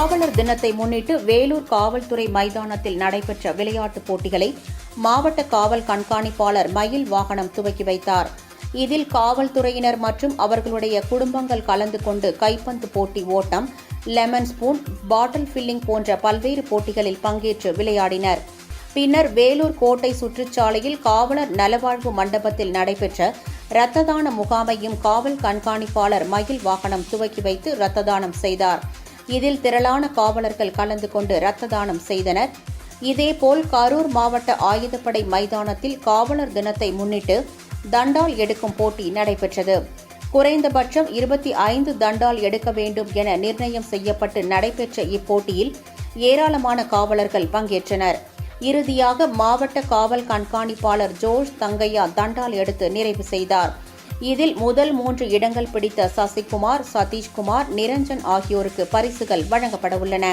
காவலர் தினத்தை முன்னிட்டு வேலூர் காவல்துறை மைதானத்தில் நடைபெற்ற விளையாட்டுப் போட்டிகளை மாவட்ட காவல் கண்காணிப்பாளர் மயில் வாகனம் துவக்கி வைத்தார். இதில் காவல்துறையினர் மற்றும் அவர்களுடைய குடும்பங்கள் கலந்து கொண்டு கைப்பந்து போட்டி, ஓட்டம், லெமன் ஸ்பூன், பாட்டில் ஃபில்லிங் போன்ற பல்வேறு போட்டிகளில் பங்கேற்று விளையாடினர். பின்னர் வேலூர் கோட்டை சுற்றுச்சாலையில் காவலர் நலவாழ்வு மண்டபத்தில் நடைபெற்ற இரத்த தான முகாமையும் காவல் கண்காணிப்பாளர் மயில் வாகனம் துவக்கி வைத்து இரத்த தானம் செய்தார். இதில் திரளான காவலர்கள் கலந்து கொண்டு இரத்த தானம் செய்தனர். இதேபோல் கரூர் மாவட்ட ஆயுதப்படை மைதானத்தில் காவலர் தினத்தை முன்னிட்டு தண்டால் எடுக்கும் போட்டி நடைபெற்றது. குறைந்தபட்சம் 25 தண்டால் எடுக்க வேண்டும் என நிர்ணயம் செய்யப்பட்டு நடைபெற்ற இப்போட்டியில் ஏராளமான காவலர்கள் பங்கேற்றனர். இறுதியாக மாவட்ட காவல் கண்காணிப்பாளர் ஜோர்ஜ் தங்கையா தண்டால் எடுத்து நிறைவு செய்தார். இதில் முதல் 3 இடங்கள் பிடித்த சசிகுமார், சதீஷ்குமார், நிரஞ்சன் ஆகியோருக்கு பரிசுகள் வழங்கப்படவுள்ளன.